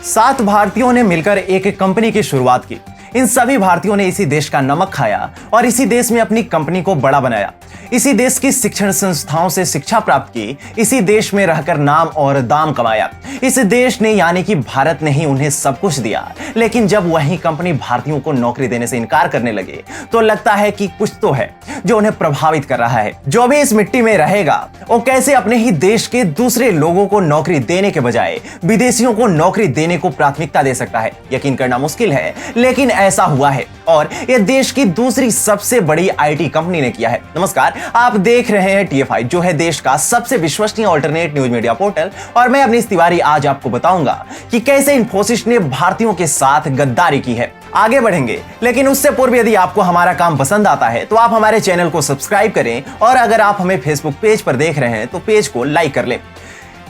7 भारतीयों ने मिलकर एक कंपनी की शुरुआत की। इन सभी भारतीयों ने इसी देश का नमक खाया और इसी देश में अपनी कंपनी को बड़ा बनाया। इसी देश की शिक्षण संस्थाओं से शिक्षा प्राप्त की, इसी देश में रहकर नाम और दाम कमाया। इस देश ने यानी कि भारत ने ही उन्हें सब कुछ दिया। लेकिन जब वही कंपनी भारतीयों को नौकरी देने से इनकार करने लगे तो लगता है कि कुछ तो है जो उन्हें प्रभावित कर रहा है। जो भी इस मिट्टी में रहेगा वो कैसे अपने ही देश के दूसरे लोगों को नौकरी देने के बजाय विदेशियों को नौकरी देने को प्राथमिकता दे सकता है, यकीन करना मुश्किल है, लेकिन ऐसा हुआ है और यह देश की दूसरी सबसे बड़ी आईटी कंपनी ने किया है। नमस्कार, आप देख रहे हैं TFI, जो है देश का सबसे विश्वसनीय अल्टरनेट न्यूज मीडिया पोर्टल, और मैं अवनीश तिवारी आज आपको बताऊंगा कि कैसे इन्फोसिस ने भारतीयों के साथ गद्दारी की है। आगे बढ़ेंगे, लेकिन उससे पूर्व यदि आपको हमारा काम पसंद आता है तो आप हमारे चैनल को सब्सक्राइब करें और अगर आप हमें फेसबुक पेज पर देख रहे हैं तो पेज को लाइक कर लें।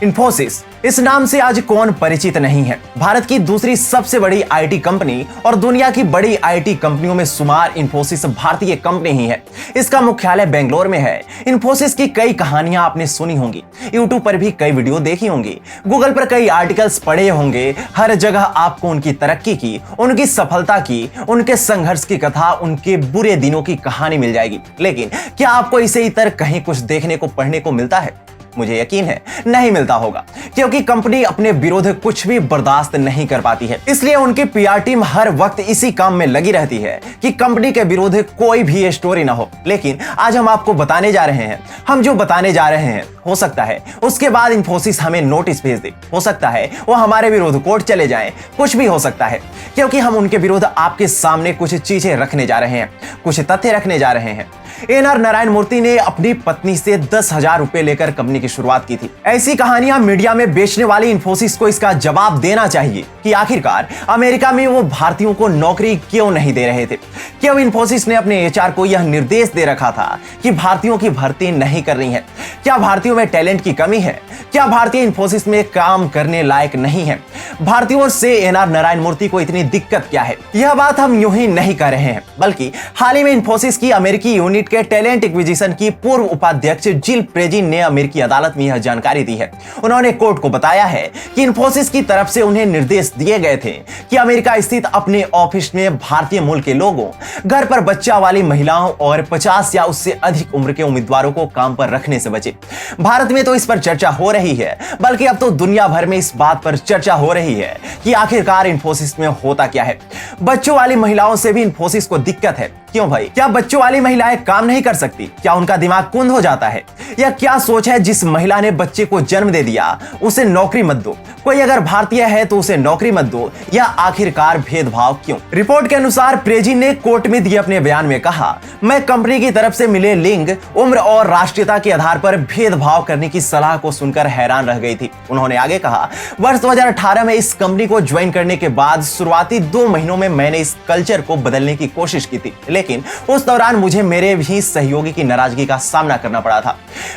इन्फोसिस, इस नाम से आज कौन परिचित नहीं है। भारत की दूसरी सबसे बड़ी आईटी कंपनी और दुनिया की बड़ी आईटी कंपनियों में शुमार इन्फोसिस भारतीय कंपनी ही है। इसका मुख्यालय बेंगलोर में है। इन्फोसिस की कई कहानियां आपने सुनी होंगी, यूट्यूब पर भी कई वीडियो देखी होंगी, गूगल पर कई आर्टिकल्स पढ़े होंगे। हर जगह आपको उनकी तरक्की की, उनकी सफलता की, उनके संघर्ष की कथा, उनके बुरे दिनों की कहानी मिल जाएगी। लेकिन क्या आपको इसे इतर कहीं कुछ देखने को पढ़ने को मिलता है? मुझे यकीन है नहीं मिलता होगा, क्योंकि कंपनी अपने विरोध कुछ भी बर्दाश्त नहीं कर पाती है। इसलिए उनकी PR टीम हर वक्त इसी काम में लगी रहती है कि कंपनी के विरोध कोई भी स्टोरी ना हो। लेकिन आज हम आपको बताने जा रहे हैं, हम जो बताने जा रहे हैं हो सकता है उसके बाद इन्फोसिस हमें नोटिस भेज दे, हो सकता है वो हमारे विरोध कोर्ट चले जाएं, कुछ भी हो सकता है, क्योंकि हम उनके विरोध आपके सामने कुछ चीजें रखने जा रहे हैं, कुछ तथ्य रखने जा रहे हैं। NR नारायण मूर्ति ने अपनी पत्नी से 10,000 रुपए लेकर कंपनी की शुरुआत की थी। ऐसी कहानियां मीडिया में बेचने वाली इन्फोसिस को इसका जवाब देना चाहिए कि आखिरकार अमेरिका में वो भारतीयों को नौकरी क्यों नहीं दे रहे थे। क्यों इन्फोसिस ने अपने HR को यह निर्देश दे रखा था कि भारतीयों की भर्ती नहीं कर रही है? क्या भारतीयों में टैलेंट की कमी है? क्या भारतीय इन्फोसिस में काम करने लायक नहीं है? भारतीयों से NR नारायण मूर्ति को इतनी दिक्कत क्या है? यह बात हम यूं ही नहीं कर रहे हैं, बल्कि हाल ही में इन्फोसिस की अमेरिकी यूनिट के टैलेंट एक्विजिशन की पूर्व उपाध्यक्ष जिल प्रेजिन ने अमेरिकी अदालत में यह जानकारी दी है। उन्होंने कोर्ट को बताया है कि इन्फोसिस की तरफ से उन्हें निर्देश दिए गए थे कि अमेरिका स्थित अपने ऑफिस में भारतीय मूल के लोगों, घर पर बच्चा वाली महिलाओं और 50 या उससे अधिक उम्र के उम्मीदवारों को काम पर रखने से बचे। भारत में तो इस पर चर्चा हो रही है, बल्कि अब तो दुनिया भर में इस बात पर चर्चा हो रही है कि आखिरकार इन्फोसिस में होता क्या है। बच्चों वाली महिलाओं से भी इन्फोसिस को दिक्कत है। क्यों भाई? क्या बच्चों वाली महिलाएं काम नहीं कर सकती? क्या उनका दिमाग कुंद हो जाता है? या क्या सोच है जिस महिला ने बच्चे को जन्म दे दिया उसे नौकरी मत दो? कोई अगर भारतीय है तो उसे नौकरी मत दो? या आखिरकार भेदभाव क्यों? रिपोर्ट के अनुसार प्रेजी ने कोर्ट में दिए अपने बयान में कहा, मैं कंपनी की तरफ से मिले लिंग, उम्र और राष्ट्रीयता के आधार पर भेदभाव करने की सलाह को सुनकर हैरान रह गई थी। उन्होंने आगे कहा, वर्ष 2018 में इस कंपनी को ज्वाइन करने के बाद शुरुआती 2 महीनों में मैंने इस कल्चर को बदलने की कोशिश की थी, लेकिन उस दौरान मुझे मेरे भी सहयोगी की नाराजगी का सामना करना पड़ा था।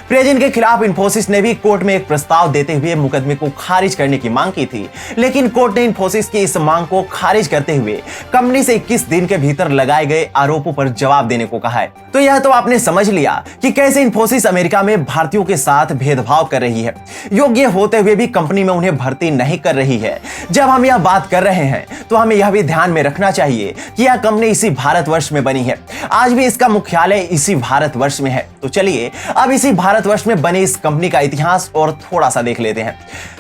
प्रेजिन के खिलाफ इन्फोसिस ने भी कोर्ट में एक प्रस्ताव देते हुए मुकदमे को खारिज करने की मांग की थी, लेकिन कोर्ट ने इन्फोसिस की इस मांग को खारिज करते हुए कंपनी से 21 दिन के भीतर लगाए गए आरोपों पर जवाब देने को कहा है। तो यह तो आपने समझ लिया कि कैसे इन्फोसिस अमेरिका में भारतीयों के साथ भेदभाव कर रही है, योग्य होते हुए भी कंपनी में उन्हें भर्ती नहीं कर रही है। जब हम यह बात कर रहे हैं तो हमें यह भी ध्यान में रखना चाहिए कि यह कंपनी इसी भारतवर्ष में बनी है, आज भी इसका मुख्यालय इसी भारतवर्ष में है। तो चलिए अब इसी भारतवर्ष में बनी इस कंपनी का इतिहास और थोड़ा सा देख लेते हैं।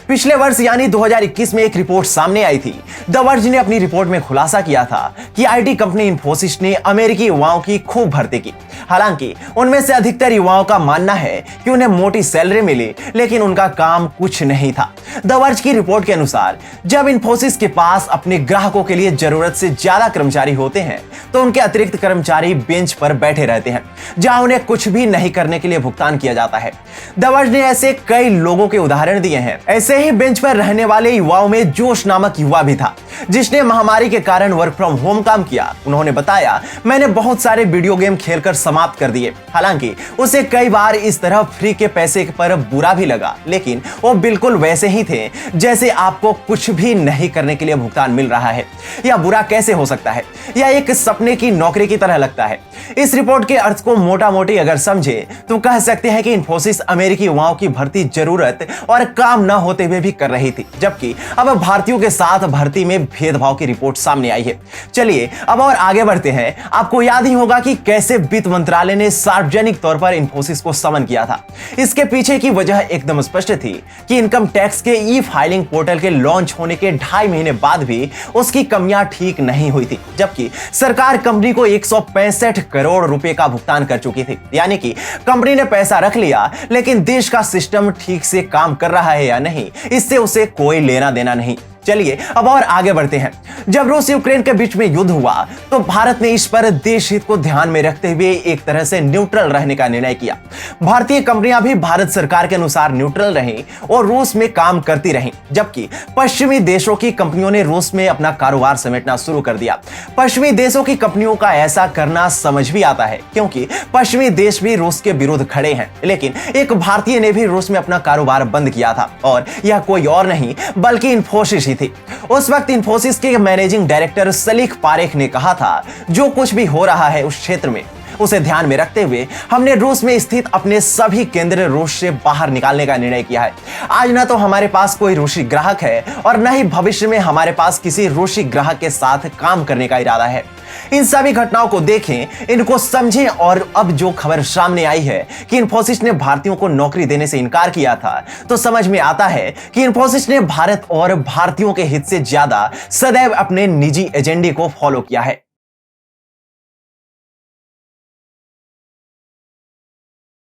पिछले वर्ष यानी 2021 में एक रिपोर्ट सामने आई थी। द वर्ज ने अपनी रिपोर्ट में खुलासा किया था कि आईटी कंपनी इन्फोसिस ने अमेरिकी युवाओं की खूब भर्ती की। हालांकि उनमें से अधिकतर युवाओं का मानना है कि उन्हें मोटी सैलरी मिली, लेकिन उनका काम कुछ नहीं था। द वर्ज की रिपोर्ट के अनुसार जब इन्फोसिस के पास अपने ग्राहकों के लिए जरूरत से ज्यादा कर्मचारी होते हैं तो उनके अतिरिक्त कर्मचारी बेंच पर बैठे रहते हैं, जहां उन्हें कुछ भी नहीं करने के लिए भुगतान किया जाता है। द वर्ज ने ऐसे कई लोगों के उदाहरण दिए हैं। ऐसे ही बेंच पर रहने वाले युवाओं में जोश नामक युवा भी था। जिसने महामारी के कारण वर्क फ्रॉम होम काम किया, उन्होंने बताया, मैंने बहुत सारे वीडियो गेम खेलकर समाप्त कर दिए। हालांकि उसे कई बार इस तरह फ्री के पैसे पर बुरा भी लगा, लेकिन वो बिल्कुल वैसे ही थे जैसे आपको कुछ भी नहीं करने के लिए भुगतान मिल रहा है। यह बुरा कैसे हो सकता है? यह एक सपने की नौकरी की तरह लगता है। इस रिपोर्ट के अर्थ को मोटा मोटी अगर समझे तो कह सकते हैं कि इन्फोसिस अमेरिकी युवाओं की भर्ती जरूरत और काम न होते हुए भी कर रही थी, जबकि अब भारतीयों के साथ भर्ती में भेदभाव की रिपोर्ट सामने आई है। चलिए अब और आगे बढ़ते हैं। आपको याद ही होगा कि कैसे वित्त मंत्रालय ने सार्वजनिक तौर पर इन्फोसिस को समन किया था। इसके पीछे की वजह एकदम स्पष्ट थी कि इनकम टैक्स के ई फाइलिंग पोर्टल के लॉन्च होने के 2.5 महीने बाद भी उसकी कमियां ठीक नहीं हुई थी, जबकि सरकार कंपनी को 165 करोड़ रुपए का भुगतान कर चुकी थी। यानी कि कंपनी ने पैसा रख लिया, लेकिन देश का सिस्टम ठीक से काम कर रहा है या नहीं, इससे उसे कोई लेना देना नहीं। चलिए अब और आगे बढ़ते हैं। जब रूस यूक्रेन के बीच में युद्ध हुआ तो भारत ने इस पर देश हित को ध्यान में रखते हुए एक तरह से न्यूट्रल रहने का निर्णय किया। भारतीय कंपनियां भी भारत सरकार के अनुसार न्यूट्रल रहीं और रूस में काम करती रहीं, जबकि पश्चिमी देशों की कंपनियों ने रूस में अपना कारोबार समेटना शुरू कर दिया। पश्चिमी देशों की कंपनियों का ऐसा करना समझ भी आता है, क्योंकि पश्चिमी देश भी रूस के विरुद्ध खड़े हैं। लेकिन एक भारतीय ने भी रूस में अपना कारोबार बंद किया था, और यह कोई और नहीं बल्कि इन्फोसिस ही थी। उस वक्त इन्फोसिस के मैनेजिंग डायरेक्टर सलीख पारेख ने कहा था, जो कुछ भी हो रहा है उस क्षेत्र में उसे ध्यान में रखते हुए हमने रूस में स्थित अपने सभी केंद्र रूस से बाहर निकालने का निर्णय किया है। आज ना तो हमारे पास कोई रूसी ग्राहक है और न ही भविष्य में हमारे पास किसी रूसी ग्राहक के साथ काम करने का इरादा है। इन सभी घटनाओं को देखें, इनको समझें, और अब जो खबर सामने आई है कि इन्फोसिस ने भारतीयों को नौकरी देने से इनकार किया था, तो समझ में आता है कि इन्फोसिस ने भारत और भारतीयों के हित से ज्यादा सदैव अपने निजी एजेंडे को फॉलो किया है।